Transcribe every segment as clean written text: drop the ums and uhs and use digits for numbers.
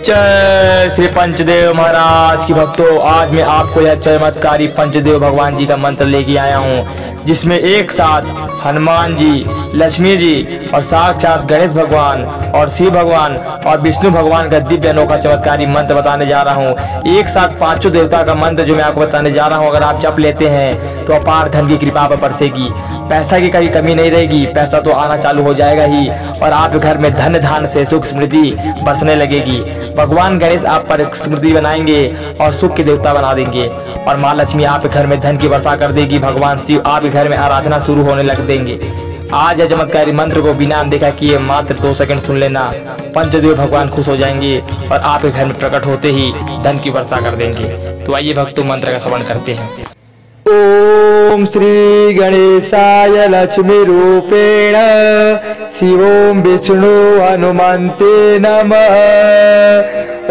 जय श्री पंचदेव महाराज की भक्तों, आज मैं आपको यह चमत्कारी पंचदेव भगवान जी का मंत्र लेके आया हूँ, जिसमें एक साथ हनुमान जी, लक्ष्मी जी और साक्षात गणेश भगवान और शिव भगवान और विष्णु भगवान का दिव्य अनोखा चमत्कारी मंत्र बताने जा रहा हूँ। एक साथ पांचों देवता का मंत्र जो मैं आपको बताने जा रहा हूँ, अगर आप जप लेते हैं तो अपार धन की कृपा पर बरसेगी, पैसा की कहीं कमी नहीं रहेगी, पैसा तो आना चालू हो जाएगा ही और आप घर में धन धान से सुख समृद्धि बरसने लगेगी। भगवान गणेश आप पर समृद्धि बनाएंगे और सुख के देवता बना देंगे और माँ लक्ष्मी आप घर में धन की वर्षा कर देगी। भगवान शिव आप घर में आराधना शुरू होने लग देंगे। आज यह चमत्कारी मंत्र को बिना अनदेखा किए मात्र 2 सेकंड सुन लेना। पंचदेव भगवान खुश हो जाएंगे और आपके घर में प्रकट होते ही धन की वर्षा कर देंगे। तो आइए भक्तों मंत्र का श्रवण करते हैं। ओम श्री गणेशाय लक्ष्मी रूपेण शिवों विष्णु हनुमते नमः।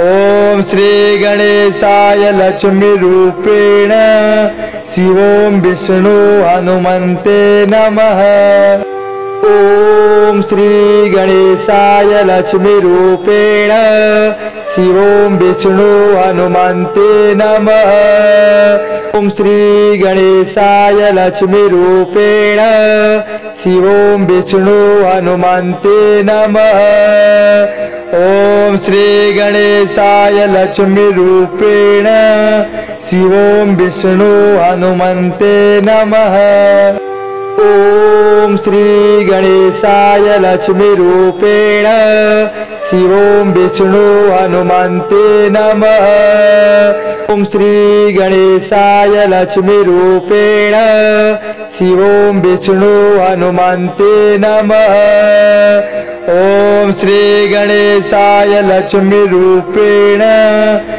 ओम श्री गणेशाय लक्ष्मी रूपेण शिवों विष्णु हनुमते नमः। ओम श्री गणेशाय लक्ष्मी रूपेण शिवों विष्णु हनुमते नमः। ओम श्री गणेशाय लक्ष्मी रूपेण शिवों विष्णु हनुमते नमः। ओम श्री गणेशाय लक्ष्मी रूपेण शिवों विष्णु हनुमते नमः। ओम श्री गणेशाय लक्ष्मी रूपेण शिवों विष्णु हनुमते नमः। ओम श्री गणेशाय लक्ष्मी रूपेण शिवों विष्णु हनुमते नमः। ओम श्री गणेशाय लक्ष्मी रूपेण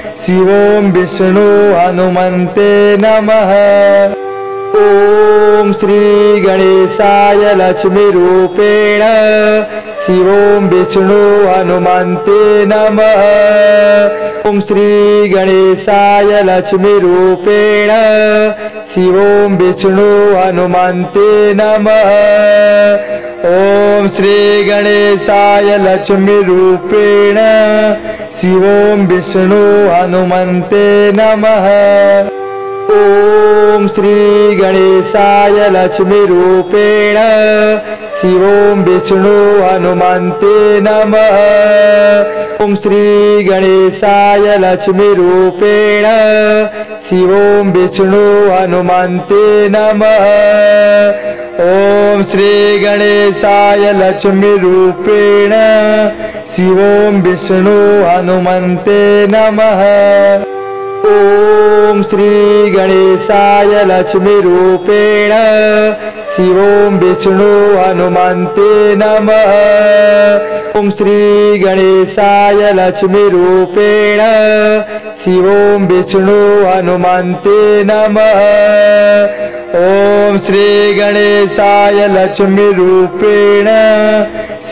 शिवों विष्णु हनुमते नमः। ओम श्री गणेशाय लक्ष्मी रूपेण शिवों विष्णु हनुमते नमः। ओम श्री गणेशाय लक्ष्मी रूपेण शिवों विष्णु हनुमते नमः। ओम श्री गणेशाय लक्ष्मी रूपेण शिवों विष्णु हनुमते नमः। ओम श्री गणेशाय लक्ष्मी रूपेण शिवों विष्णु हनुमते नमः। ओम श्री गणेशाय लक्ष्मी रूपेण शिवों विष्णु हनुमते नमः। ओम श्री गणेशाय लक्ष्मी रूपेण शिवों विष्णु हनुमते नमः। ओम श्री गणेशाय लक्ष्मी रूपेण शिवों विष्णु हनुमते नमः। ओम श्री गणेशाय लक्ष्मी रूपेण शिवों विष्णु हनुमते नमः। ओम श्री गणेशाय लक्ष्मी रूपेण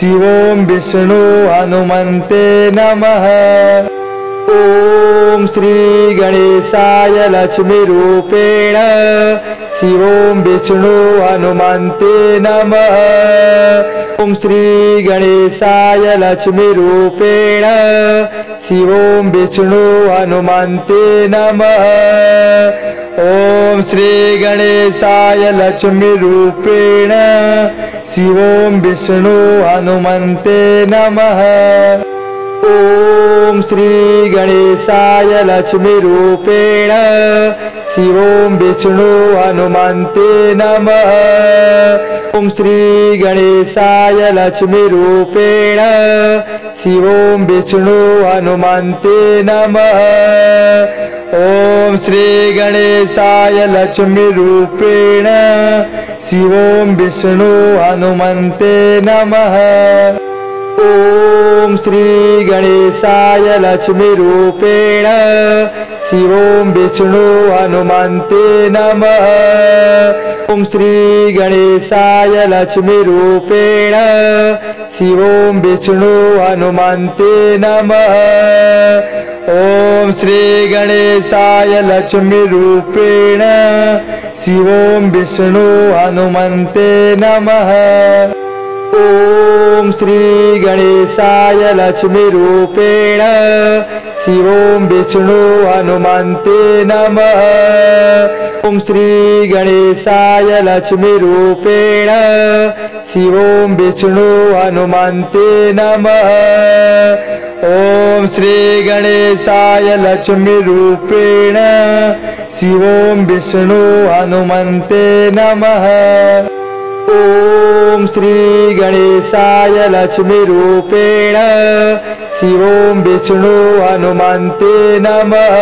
शिवों विष्णु हनुमते नमः। ओम श्री गणेशाय लक्ष्मी रूपेण शिवों विष्णु हनुमते नमः। ओम श्री गणेशाय लक्ष्मी रूपेण शिवों विष्णु हनुमते नमः। ओम श्री गणेशाय लक्ष्मी रूपेण शिवों विष्णु हनुमते नमः। ओम श्री गणेशाय लक्ष्मी रूपेण शिवों विष्णु हनुमते नमः। ओम श्री गणेशाय लक्ष्मी रूपेण शिवों विष्णु हनुमते नमः। ओम श्री गणेशाय लक्ष्मी रूपेण शिवों विष्णु हनुमते नमः। ओम श्री गणेशाय लक्ष्मी रूपेण शिवों विष्णु हनुमते नमः। ओम श्री गणेशाय लक्ष्मी रूपेण शिवों विष्णु हनुमते नमः। ओम श्री गणेशाय लक्ष्मी रूपेण शिवों विष्णु हनुमते नमः। ओम श्री गणेशाय लक्ष्मीरूपेण शिवों विष्णु हनुमन्ते नमः। ओम श्री गणेशाय लक्ष्मीरूपेण शिवों विष्णु हनुमन्ते नमः। ओम श्री गणेशाय लक्ष्मीरूपेण शिवों विष्णु हनुमन्ते नमः। ओम श्री गणेशाय लक्ष्मीरूपेण शिवों विष्णु हनुमन्ते नमः।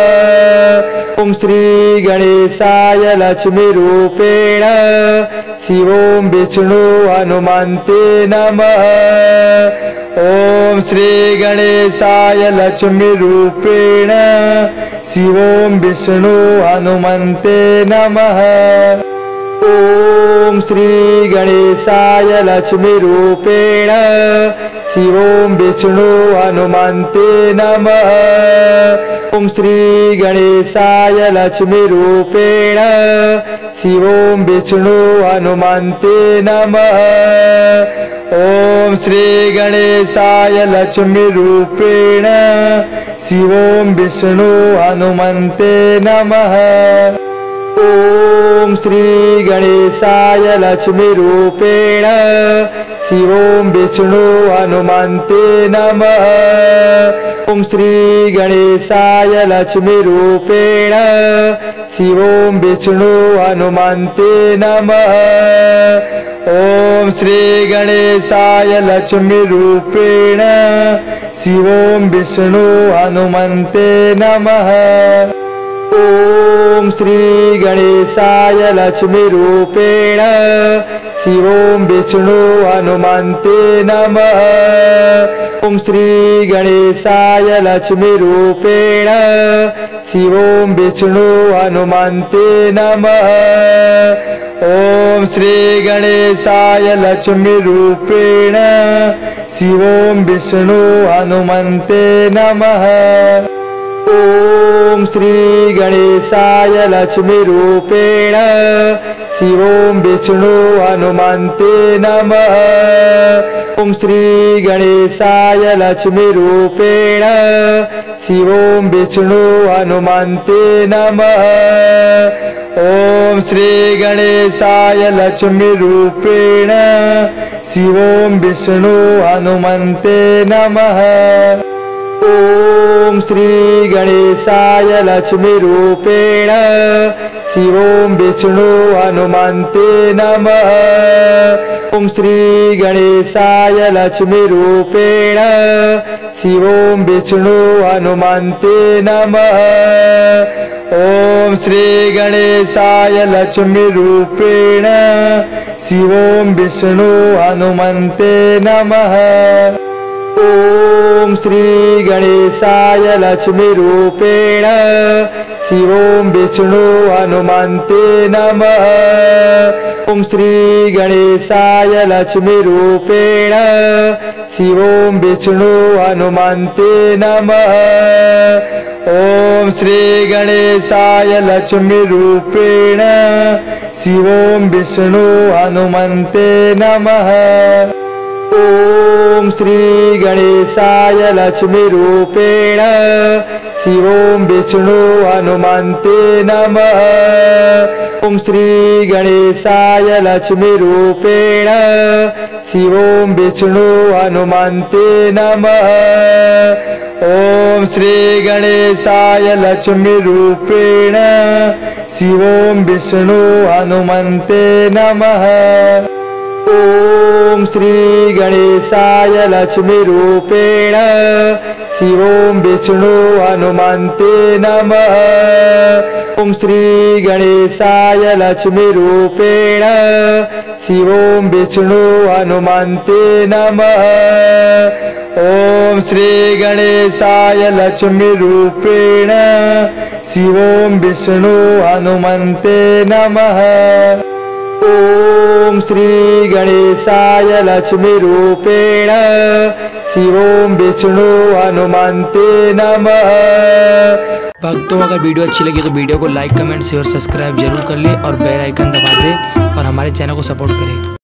ओम श्री गणेशाय लक्ष्मीरूपेण शिवों विष्णु हनुमन्ते नमः। ओम श्री गणेशाय लक्ष्मीरूपेण शिवों विष्णु हनुमन्ते नमः। ओम श्री गणेशाय लक्ष्मीरूपेण शिवों विष्णु हनुमन्ते नमः। ओम श्री गणेशाय लक्ष्मीरूपेण शिवों विष्णु हनुमन्ते नमः। ओम श्री गणेशाय लक्ष्मीरूपेण शिवों विष्णु हनुमन्ते नमः। ओम श्री गणेशाय लक्ष्मीरूपेण शिवों विष्णु हनुमन्ते नमः। ओम श्री गणेशाय लक्ष्मीरूपेण शिवों विष्णु हनुमन्ते नमः। ओम श्री गणेशाय लक्ष्मीरूपेण शिवों विष्णु हनुमन्ते नमः। ओम श्री गणेशाय लक्ष्मीरूपेण शिवों विष्णु हनुमन्ते नमः। ओम श्री गणेशाय लक्ष्मीरूपेण शिवों विष्णु हनुमन्ते नमः। ओम श्री गणेशाय लक्ष्मीरूपेण शिवों विष्णु हनुमन्ते नमः। ओम श्री गणेशाय लक्ष्मीरूपेण शिवों विष्णु हनुमन्ते नमः। ओम श्री गणेशाय लक्ष्मीरूपेण शिवों विष्णु हनुमन्ते नमः। ओम श्री गणेशाय लक्ष्मीरूपेण शिवों विष्णु हनुमन्ते नमः। ओम श्री गणेशाय लक्ष्मीरूपेण शिवों विष्णु हनुमन्ते नमः। ओम श्री गणेशाय लक्ष्मीरूपेण शिवों विष्णु हनुमन्ते नमः। ओम श्री गणेशाय लक्ष्मीरूपेण शिवों विष्णु हनुमन्ते नमः। ओम श्री गणेशाय लक्ष्मीरूपेण शिवों विष्णु हनुमन्ते नमः। ओम श्री गणेशाय लक्ष्मीरूपेण शिवों विष्णु हनुमन्ते नमः। ओम श्री गणेशाय लक्ष्मीरूपेण शिवों विष्णु हनुमन्ते नमः। ओम श्री गणेशाय लक्ष्मीरूपेण शिवों विष्णु हनुमन्ते नमः। ओम श्री गणेशाय लक्ष्मीरूपेण शिवों विष्णु हनुमन्ते नमः। ओम श्री गणेशाय लक्ष्मीरूपेण शिवों विष्णु हनुमन्ते नमः। ओम श्री गणेशाय लक्ष्मीरूपेण शिवों विष्णु हनुमन्ते नमः। ओम श्री गणेशाय लक्ष्मीरूपेण शिवों विष्णु हनुमन्ते नमः। ओम श्री गणेशाय लक्ष्मीरूपेण शिवों विष्णु हनुमन्ते नमः। ओम श्री गणेशाय लक्ष्मीरूपेण शिवों विष्णु हनुमन्ते नमः। भक्तों, अगर वीडियो अच्छी लगी तो वीडियो को लाइक, कमेंट, शेयर, सब्सक्राइब जरूर कर ले और बेल आइकन दबा दे और हमारे चैनल को सपोर्ट करें।